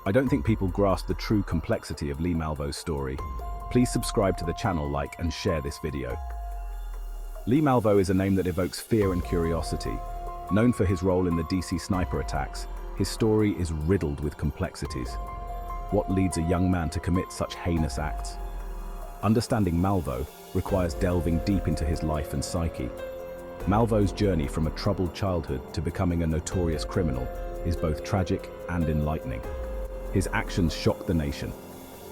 I don't think people grasp the true complexity of Lee Malvo's story. Please subscribe to the channel, like and share this video. Lee Malvo is a name that evokes fear and curiosity. Known for his role in the DC Snipper attacks, his story is riddled with complexities. What leads a young man to commit such heinous acts? Understanding Malvo requires delving deep into his life and psyche. Malvo's journey from a troubled childhood to becoming a notorious criminal is both tragic and enlightening. His actions shock the nation,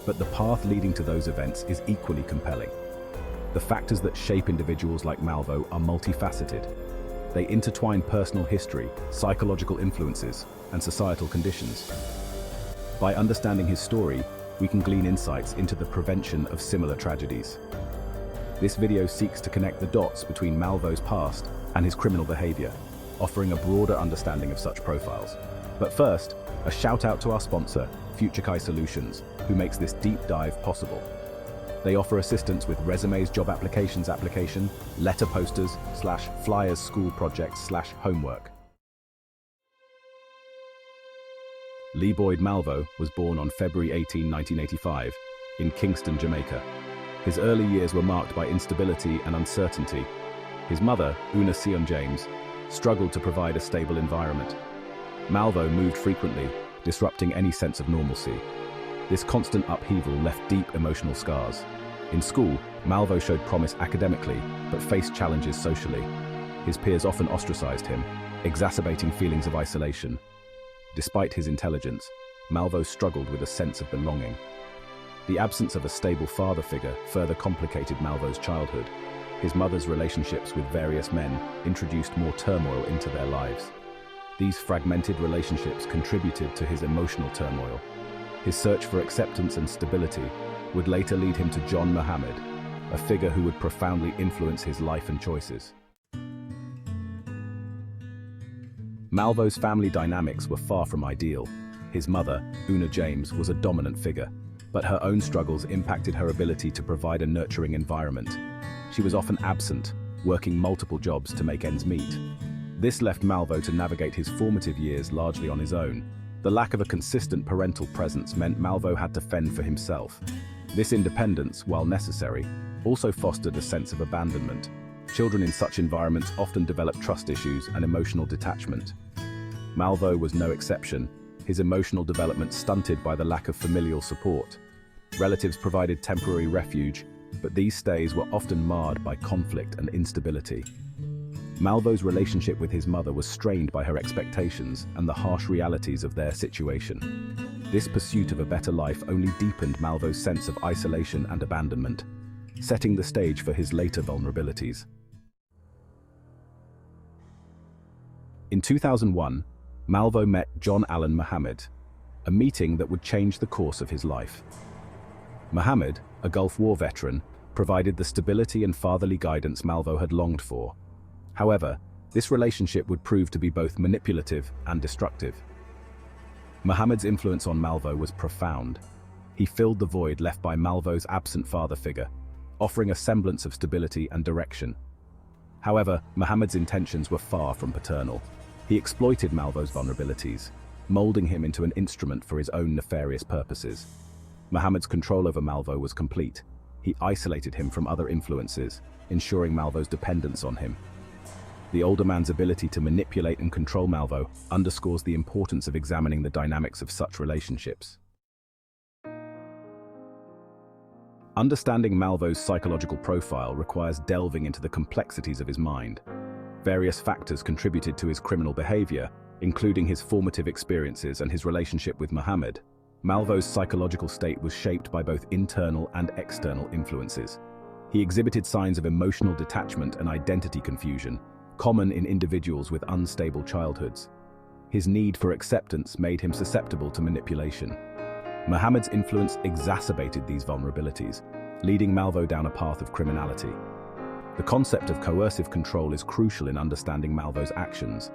but the path leading to those events is equally compelling. The factors that shape individuals like Malvo are multifaceted. They intertwine personal history, psychological influences, and societal conditions. By understanding his story, we can glean insights into the prevention of similar tragedies. This video seeks to connect the dots between Malvo's past and his criminal behavior, offering a broader understanding of such profiles. But first, a shout out to our sponsor, FutureKai Solutions, who makes this deep dive possible. They offer assistance with resumes, job application, letter posters, /flyers, school projects, /homework. Lee Boyd Malvo was born on February 18, 1985, in Kingston, Jamaica. His early years were marked by instability and uncertainty. His mother, Una Sion James, struggled to provide a stable environment. Malvo moved frequently, disrupting any sense of normalcy. This constant upheaval left deep emotional scars. In school, Malvo showed promise academically, but faced challenges socially. His peers often ostracized him, exacerbating feelings of isolation. Despite his intelligence, Malvo struggled with a sense of belonging. The absence of a stable father figure further complicated Malvo's childhood. His mother's relationships with various men introduced more turmoil into their lives. These fragmented relationships contributed to his emotional turmoil. His search for acceptance and stability would later lead him to John Muhammad, a figure who would profoundly influence his life and choices. Malvo's family dynamics were far from ideal. His mother, Una James, was a dominant figure, but her own struggles impacted her ability to provide a nurturing environment. She was often absent, working multiple jobs to make ends meet. This left Malvo to navigate his formative years largely on his own. The lack of a consistent parental presence meant Malvo had to fend for himself. This independence, while necessary, also fostered a sense of abandonment. Children in such environments often develop trust issues and emotional detachment. Malvo was no exception, his emotional development stunted by the lack of familial support. Relatives provided temporary refuge, but these stays were often marred by conflict and instability. Malvo's relationship with his mother was strained by her expectations and the harsh realities of their situation. This pursuit of a better life only deepened Malvo's sense of isolation and abandonment, setting the stage for his later vulnerabilities. In 2001, Malvo met John Allen Muhammad, a meeting that would change the course of his life. Muhammad, a Gulf War veteran, provided the stability and fatherly guidance Malvo had longed for. However, this relationship would prove to be both manipulative and destructive. Muhammad's influence on Malvo was profound. He filled the void left by Malvo's absent father figure, offering a semblance of stability and direction. However, Muhammad's intentions were far from paternal. He exploited Malvo's vulnerabilities, molding him into an instrument for his own nefarious purposes. Muhammad's control over Malvo was complete. He isolated him from other influences, ensuring Malvo's dependence on him. The older man's ability to manipulate and control Malvo underscores the importance of examining the dynamics of such relationships. Understanding Malvo's psychological profile requires delving into the complexities of his mind. Various factors contributed to his criminal behavior, including his formative experiences and his relationship with Muhammad. Malvo's psychological state was shaped by both internal and external influences. He exhibited signs of emotional detachment and identity confusion, common in individuals with unstable childhoods. His need for acceptance made him susceptible to manipulation. Muhammad's influence exacerbated these vulnerabilities, leading Malvo down a path of criminality. The concept of coercive control is crucial in understanding Malvo's actions.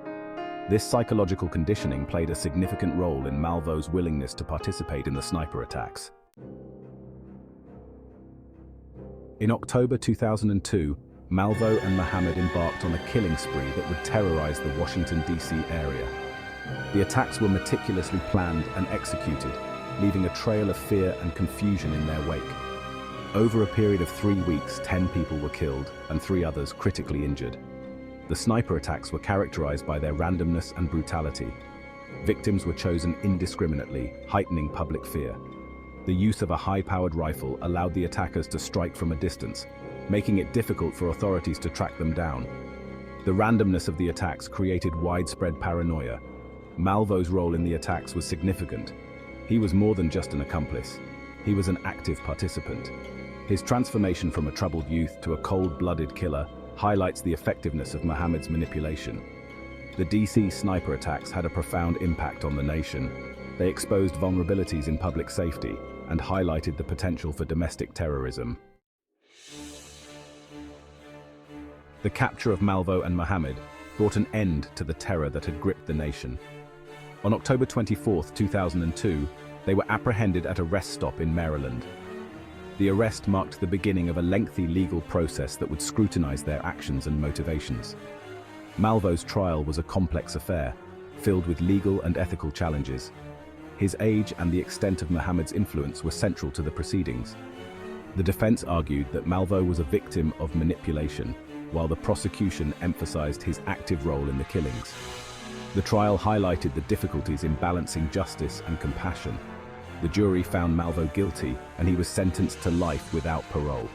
This psychological conditioning played a significant role in Malvo's willingness to participate in the Snipper attacks. In October 2002, Malvo and Muhammad embarked on a killing spree that would terrorize the Washington, D.C. area. The attacks were meticulously planned and executed, leaving a trail of fear and confusion in their wake. Over a period of 3 weeks, 10 people were killed and 3 others critically injured. The sniper attacks were characterized by their randomness and brutality. Victims were chosen indiscriminately, heightening public fear. The use of a high-powered rifle allowed the attackers to strike from a distance, making it difficult for authorities to track them down. The randomness of the attacks created widespread paranoia. Malvo's role in the attacks was significant. He was more than just an accomplice. He was an active participant. His transformation from a troubled youth to a cold-blooded killer highlights the effectiveness of Mohammed's manipulation. The DC sniper attacks had a profound impact on the nation. They exposed vulnerabilities in public safety and highlighted the potential for domestic terrorism. The capture of Malvo and Mohammed brought an end to the terror that had gripped the nation. On October 24, 2002, they were apprehended at a rest stop in Maryland. The arrest marked the beginning of a lengthy legal process that would scrutinize their actions and motivations. Malvo's trial was a complex affair, filled with legal and ethical challenges. His age and the extent of Mohammed's influence were central to the proceedings. The defense argued that Malvo was a victim of manipulation, while the prosecution emphasized his active role in the killings. The trial highlighted the difficulties in balancing justice and compassion. The jury found Malvo guilty, and he was sentenced to life without parole.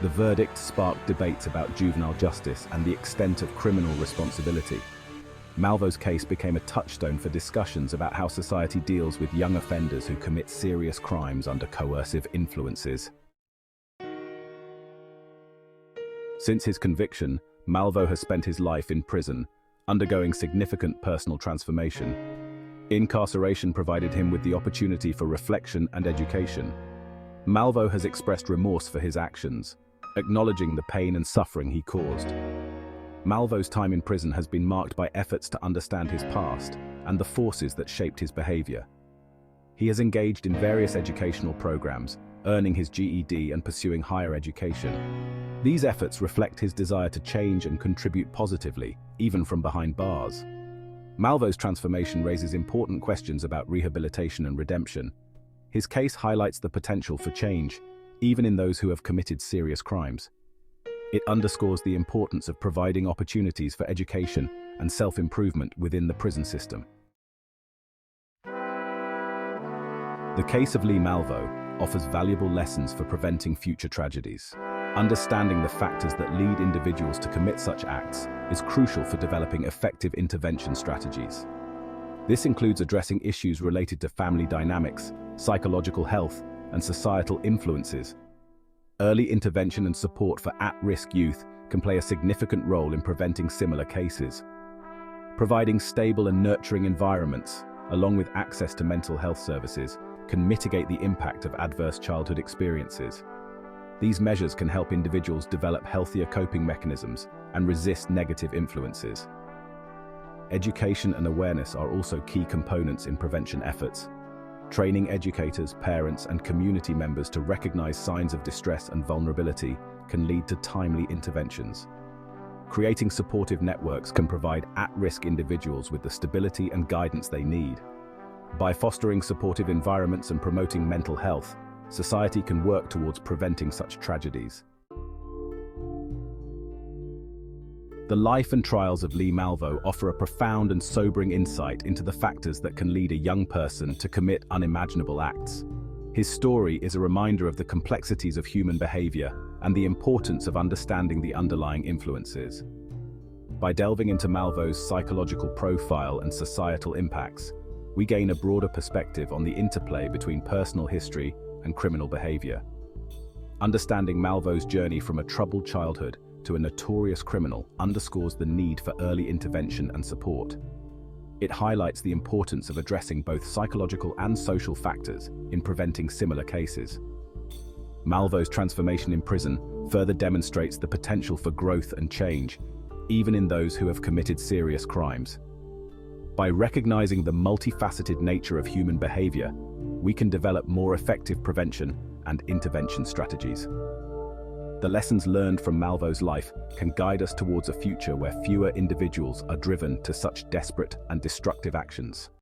The verdict sparked debates about juvenile justice and the extent of criminal responsibility. Malvo's case became a touchstone for discussions about how society deals with young offenders who commit serious crimes under coercive influences. Since his conviction, Malvo has spent his life in prison, undergoing significant personal transformation. Incarceration provided him with the opportunity for reflection and education. Malvo has expressed remorse for his actions, acknowledging the pain and suffering he caused. Malvo's time in prison has been marked by efforts to understand his past and the forces that shaped his behavior. He has engaged in various educational programs, earning his GED and pursuing higher education. These efforts reflect his desire to change and contribute positively, even from behind bars. Malvo's transformation raises important questions about rehabilitation and redemption. His case highlights the potential for change, even in those who have committed serious crimes. It underscores the importance of providing opportunities for education and self-improvement within the prison system. The case of Lee Malvo offers valuable lessons for preventing future tragedies. Understanding the factors that lead individuals to commit such acts is crucial for developing effective intervention strategies. This includes addressing issues related to family dynamics, psychological health, and societal influences. Early intervention and support for at-risk youth can play a significant role in preventing similar cases. Providing stable and nurturing environments, along with access to mental health services, can mitigate the impact of adverse childhood experiences. These measures can help individuals develop healthier coping mechanisms and resist negative influences. Education and awareness are also key components in prevention efforts. Training educators, parents, and community members to recognize signs of distress and vulnerability can lead to timely interventions. Creating supportive networks can provide at-risk individuals with the stability and guidance they need. By fostering supportive environments and promoting mental health, society can work towards preventing such tragedies. The life and trials of Lee Malvo offer a profound and sobering insight into the factors that can lead a young person to commit unimaginable acts. His story is a reminder of the complexities of human behavior and the importance of understanding the underlying influences. By delving into Malvo's psychological profile and societal impacts, we gain a broader perspective on the interplay between personal history and criminal behavior. Understanding Malvo's journey from a troubled childhood to a notorious criminal underscores the need for early intervention and support. It highlights the importance of addressing both psychological and social factors in preventing similar cases. Malvo's transformation in prison further demonstrates the potential for growth and change, even in those who have committed serious crimes. By recognizing the multifaceted nature of human behavior, we can develop more effective prevention and intervention strategies. The lessons learned from Malvo's life can guide us towards a future where fewer individuals are driven to such desperate and destructive actions.